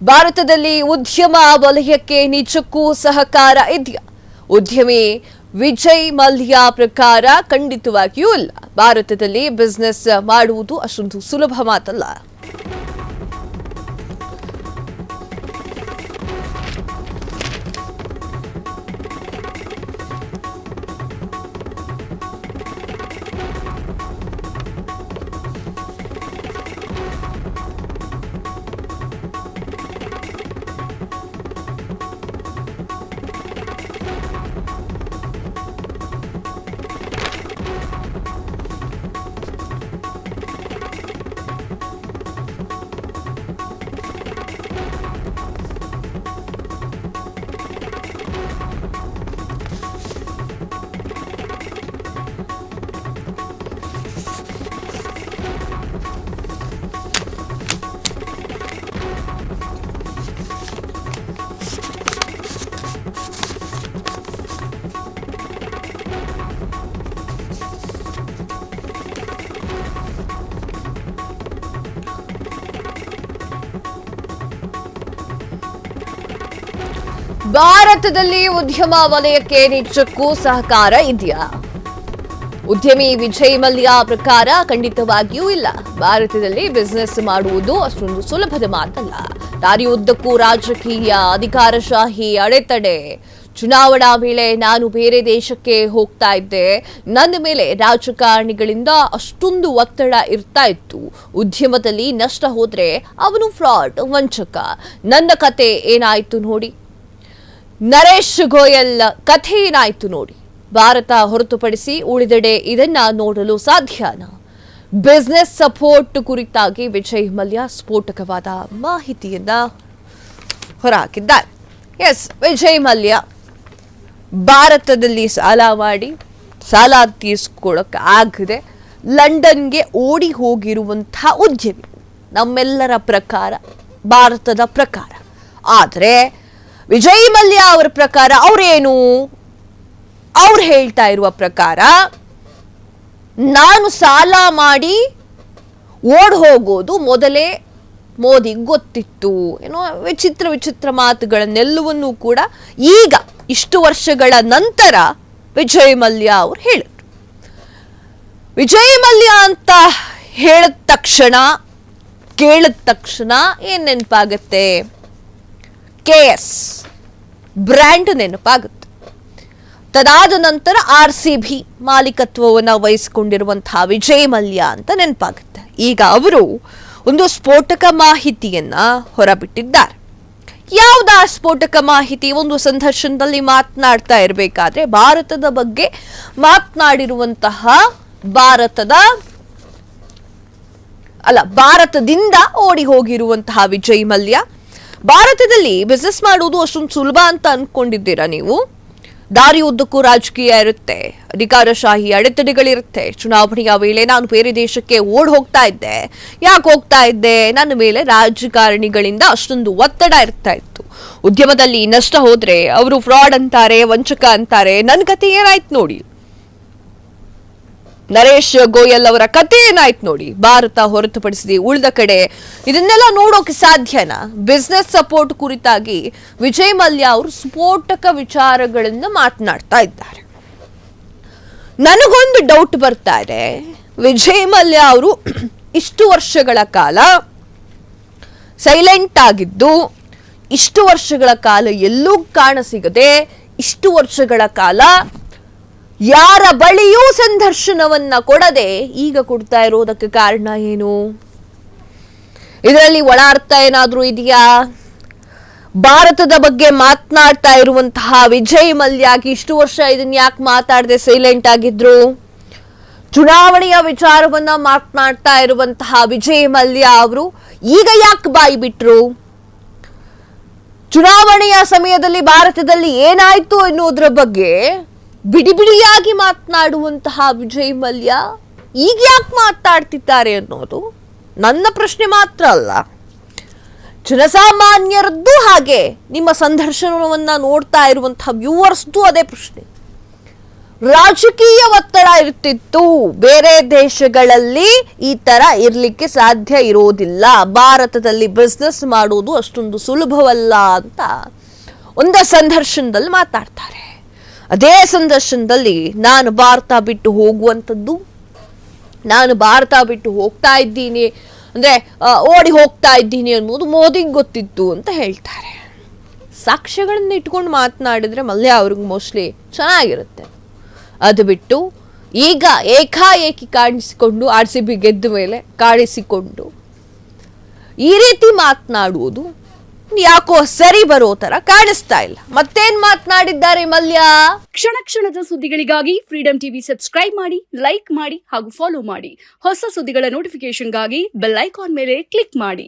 ಭಾರತದಲ್ಲಿ ಉದ್ಯಮ ವಲಯಕ್ಕೆ ನಿಜಕ್ಕೂ ಸಹಕಾರ ಇದೆಯಾ? ಉದ್ಯಮಿ ವಿಜಯ್ ಮಲ್ಯ ಪ್ರಕಾರ ಖಂಡಿತವಾಗಿಯೂ ಇಲ್ಲ. ಭಾರತದಲ್ಲಿ ಬಿಸಿನೆಸ್ ಮಾಡುವುದು ಅಷ್ಟೊಂದು ಸುಲಭ ಮಾತಲ್ಲ. ಭಾರತದಲ್ಲಿ ಉದ್ಯಮ ವಲಯಕ್ಕೆ ನಿಜಕ್ಕೂ ಸಹಕಾರ ಇದೆಯಾ? ಉದ್ಯಮಿ ವಿಜಯ್ ಮಲ್ಯ ಪ್ರಕಾರ ಖಂಡಿತವಾಗಿಯೂ ಇಲ್ಲ. ಭಾರತದಲ್ಲಿ ಬಿಸಿನೆಸ್ ಮಾಡುವುದು ಅಷ್ಟೊಂದು ಸುಲಭದ ಮಾತಲ್ಲ. ದಾರಿಯುದ್ದಕ್ಕೂ ರಾಜಕೀಯ, ಅಧಿಕಾರಶಾಹಿ ಅಡೆತಡೆ. ಚುನಾವಣಾ ವೇಳೆ ನಾನು ಬೇರೆ ದೇಶಕ್ಕೆ ಹೋಗ್ತಾ ಇದ್ದೆ, ನನ್ನ ಮೇಲೆ ರಾಜಕಾರಣಿಗಳಿಂದ ಅಷ್ಟೊಂದು ಒತ್ತಡ ಇರ್ತಾ ಇತ್ತು. ಉದ್ಯಮದಲ್ಲಿ ನಷ್ಟ ಹೋದ್ರೆ ಅವನು ಫ್ರಾಡ್, ವಂಚಕ. ನನ್ನ ಕತೆ ಏನಾಯ್ತು ನೋಡಿ. ನರೇಶ್ ಗೋಯಲ್ ಕಥೆ ಏನಾಯ್ತು ನೋಡಿ. ಭಾರತ ಹೊರತುಪಡಿಸಿ ಉಳಿದೆಡೆ ಇದನ್ನ ನೋಡಲು ಸಾಧ್ಯನಾ? ಬಿಸಿನೆಸ್ ಸಪೋರ್ಟ್ ಕುರಿತಾಗಿ ವಿಜಯ್ ಮಲ್ಯ ಸ್ಫೋಟಕವಾದ ಮಾಹಿತಿಯನ್ನ ಹೊರಹಾಕಿದ್ದಾರೆ. ಎಸ್, ವಿಜಯ್ ಮಲ್ಯ ಭಾರತದಲ್ಲಿ ಸಾಲ ಮಾಡಿ ಸಾಲ ತೀರಿಸ್ಕೊಳ್ಳೋಕೆ ಆಗದೆ ಲಂಡನ್ಗೆ ಓಡಿ ಹೋಗಿರುವಂತಹ ಉದ್ಯಮಿ ನಮ್ಮೆಲ್ಲರ ಪ್ರಕಾರ, ಭಾರತದ ಪ್ರಕಾರ. ಆದರೆ ವಿಜಯ್ ಮಲ್ಯ ಅವರ ಪ್ರಕಾರ ಅವ್ರೇನು? ಅವ್ರು ಹೇಳ್ತಾ ಇರುವ ಪ್ರಕಾರ ನಾನು ಸಾಲ ಮಾಡಿ ಓಡ್ ಹೋಗೋದು ಮೊದಲೇ ಮೋದಿಗೆ ಗೊತ್ತಿತ್ತು. ಏನೋ ವಿಚಿತ್ರ ಮಾತುಗಳನ್ನೆಲ್ಲವನ್ನೂ ಕೂಡ ಈಗ ಇಷ್ಟು ವರ್ಷಗಳ ನಂತರ ವಿಜಯ್ ಮಲ್ಯ ಅವರು ಹೇಳಿದ್ರು. ವಿಜಯ್ ಮಲ್ಯ ಅಂತ ಹೇಳಿದ ತಕ್ಷಣ, ಕೇಳಿದ ತಕ್ಷಣ ಏನ್ ನೆನಪಾಗತ್ತೆ? KS ಬ್ರ್ಯಾಂಡ್ ನೆನಪಾಗುತ್ತೆ. ತದಾದ ನಂತರ RCB ಮಾಲೀಕತ್ವವನ್ನು ವಹಿಸಿಕೊಂಡಿರುವಂತಹ ವಿಜಯ್ ಮಲ್ಯ ಅಂತ ನೆನಪಾಗುತ್ತೆ. ಈಗ ಅವರು ಒಂದು ಸ್ಫೋಟಕ ಮಾಹಿತಿಯನ್ನ ಹೊರಬಿಟ್ಟಿದ್ದಾರೆ. ಯಾವುದಾ ಸ್ಫೋಟಕ ಮಾಹಿತಿ? ಒಂದು ಸಂದರ್ಶನದಲ್ಲಿ ಮಾತನಾಡ್ತಾ ಇರಬೇಕಾದ್ರೆ ಭಾರತದ ಬಗ್ಗೆ ಮಾತನಾಡಿರುವಂತಹ ಭಾರತದಿಂದ ಓಡಿ ಹೋಗಿರುವಂತಹ ವಿಜಯ್ ಮಲ್ಯ, ಭಾರತದಲ್ಲಿ ಬಿಸಿನೆಸ್ ಮಾಡುವುದು ಅಷ್ಟೊಂದು ಸುಲಭ ಅಂತ ಅನ್ಕೊಂಡಿದ್ದೀರಾ ನೀವು? ದಾರಿ ಉದ್ದಕ್ಕೂ ರಾಜಕೀಯ ಇರುತ್ತೆ, ಅಧಿಕಾರಶಾಹಿ ಅಡೆತಡೆಗಳಿರುತ್ತೆ. ಚುನಾವಣೆಯ ವೇಳೆ ನಾನು ಬೇರೆ ದೇಶಕ್ಕೆ ಓಡ್ ಹೋಗ್ತಾ ಇದ್ದೆ. ಯಾಕೆ ಹೋಗ್ತಾ ಇದ್ದೆ? ನನ್ನ ಮೇಲೆ ರಾಜಕಾರಣಿಗಳಿಂದ ಅಷ್ಟೊಂದು ಒತ್ತಡ ಇರ್ತಾ ಇತ್ತು. ಉದ್ಯಮದಲ್ಲಿ ನಷ್ಟ ಹೋದ್ರೆ ಅವರು ಫ್ರಾಡ್ ಅಂತಾರೆ, ವಂಚಕ ಅಂತಾರೆ. ನನ್ನ ಕತೆ ಏನಾಯ್ತು ನೋಡಿ. ನರೇಶ್ ಗೋಯಲ್ ಅವರ ಕತೆ ಏನಾಯ್ತು ನೋಡಿ. ಭಾರತ ಹೊರತುಪಡಿಸಿದ ಉಳಿದ ಕಡೆ ಇದನ್ನೆಲ್ಲ ನೋಡೋಕೆ ಸಾಧ್ಯನಾ? ಬಿಸಿನೆಸ್ ಸಪೋರ್ಟ್ ಕುರಿತಾಗಿ ವಿಜಯ್ ಮಲ್ಯ ಅವರು ಸ್ಫೋಟಕ ವಿಚಾರಗಳನ್ನ ಮಾತನಾಡ್ತಾ ಇದ್ದಾರೆ. ನನಗೊಂದು ಡೌಟ್ ಬರ್ತಾ ಇದೆ. ವಿಜಯ್ ಮಲ್ಯ ಅವರು ಇಷ್ಟು ವರ್ಷಗಳ ಕಾಲ ಸೈಲೆಂಟ್ ಆಗಿದ್ದು, ಇಷ್ಟು ವರ್ಷಗಳ ಕಾಲ ಎಲ್ಲೂ ಕಾಣಸಿಗದೆ, ಇಷ್ಟು ವರ್ಷಗಳ ಕಾಲ ಯಾರ ಬಳಿಯೂ ಸಂದರ್ಶನವನ್ನ ಕೊಡದೆ ಈಗ ಕೊಡ್ತಾ ಇರೋದಕ್ಕೆ ಕಾರಣ ಏನು? ಇದರಲ್ಲಿ ಒಳ ಅರ್ಥ ಏನಾದ್ರೂ ಇದೆಯಾ? ಭಾರತದ ಬಗ್ಗೆ ಮಾತನಾಡ್ತಾ ಇರುವಂತಹ ವಿಜಯ್ ಮಲ್ಯಾಗಿ ಇಷ್ಟು ವರ್ಷ ಇದನ್ನ ಯಾಕೆ ಮಾತಾಡದೆ ಸೈಲೆಂಟ್ ಆಗಿದ್ರು? ಚುನಾವಣೆಯ ವಿಚಾರವನ್ನ ಮಾತನಾಡ್ತಾ ಇರುವಂತಹ ವಿಜಯ್ ಮಲ್ಯ ಅವರು ಈಗ ಯಾಕೆ ಬಾಯಿ ಬಿಟ್ರು? ಚುನಾವಣೆಯ ಸಮಯದಲ್ಲಿ ಭಾರತದಲ್ಲಿ ಏನಾಯ್ತು ಎನ್ನುವುದರ ಬಗ್ಗೆ ಬಿಡಿಯಾಗಿ ಮಾತನಾಡುವಂತಹ ವಿಜಯ್ ಮಲ್ಯ ಈಗ ಯಾಕೆ ಮಾತಾಡ್ತಿದ್ದಾರೆ ಅನ್ನೋದು ನನ್ನ ಪ್ರಶ್ನೆ ಮಾತ್ರ ಅಲ್ಲ, ಜನಸಾಮಾನ್ಯರದ್ದು ಹಾಗೆ ನಿಮ್ಮ ಸಂದರ್ಶನವನ್ನ ನೋಡ್ತಾ ಇರುವಂತಹ ವ್ಯೂವರ್ಸ್ದು ಅದೇ ಪ್ರಶ್ನೆ. ರಾಜಕೀಯ ಒತ್ತಡ ಇರ್ತಿತ್ತು. ಬೇರೆ ದೇಶಗಳಲ್ಲಿ ಈ ತರ ಇರ್ಲಿಕ್ಕೆ ಸಾಧ್ಯ ಇರೋದಿಲ್ಲ. ಭಾರತದಲ್ಲಿ ಬಿಸ್ನೆಸ್ ಮಾಡುವುದು ಅಷ್ಟೊಂದು ಸುಲಭವಲ್ಲ ಅಂತ ಒಂದು ಸಂದರ್ಶನದಲ್ಲಿ ಮಾತಾಡ್ತಾರೆ. ಅದೇ ಸಂದರ್ಶನದಲ್ಲಿ ನಾನು ಭಾರತ ಬಿಟ್ಟು ಹೋಗುವಂಥದ್ದು, ನಾನು ಭಾರತ ಬಿಟ್ಟು ಹೋಗ್ತಾ ಇದ್ದೀನಿ ಅಂದ್ರೆ ಓಡಿ ಹೋಗ್ತಾ ಇದ್ದೀನಿ ಅನ್ನೋದು ಮೋದಿಗೆ ಗೊತ್ತಿತ್ತು ಅಂತ ಹೇಳ್ತಾರೆ. ಸಾಕ್ಷ್ಯಗಳನ್ನ ಇಟ್ಕೊಂಡು ಮಾತನಾಡಿದ್ರೆ ಮಲ್ಯ ಅವ್ರಿಗೆ ಮೋಸ್ಟ್ಲಿ ಚೆನ್ನಾಗಿರುತ್ತೆ. ಅದು ಬಿಟ್ಟು ಈಗ ಏಕಾಏಕಿ ಕಾಣಿಸಿಕೊಂಡು RCB ಗೆದ್ದ ಮೇಲೆ ಕಾಣಿಸಿಕೊಂಡು ಈ ರೀತಿ ಮಾತನಾಡುವುದು ಯಾಕೋ ಸರಿ ಬರೋ ತರ ಕಾಣಿಸ್ತಾ ಇಲ್ಲ. ಮತ್ತೇನ್ ಮಾತನಾಡಿದ್ದಾರೆ ಮಲ್ಯ? ಕ್ಷಣ ಕ್ಷಣದ ಸುದ್ದಿಗಳಿಗಾಗಿ ಫ್ರೀಡಂ ಟಿವಿ ಸಬ್ಸ್ಕ್ರೈಬ್ ಮಾಡಿ, ಲೈಕ್ ಮಾಡಿ ಹಾಗೂ ಫಾಲೋ ಮಾಡಿ. ಹೊಸ ಸುದ್ದಿಗಳ ನೋಟಿಫಿಕೇಶನ್ಗಾಗಿ ಬೆಲ್ ಐಕಾನ್ ಮೇಲೆ ಕ್ಲಿಕ್ ಮಾಡಿ.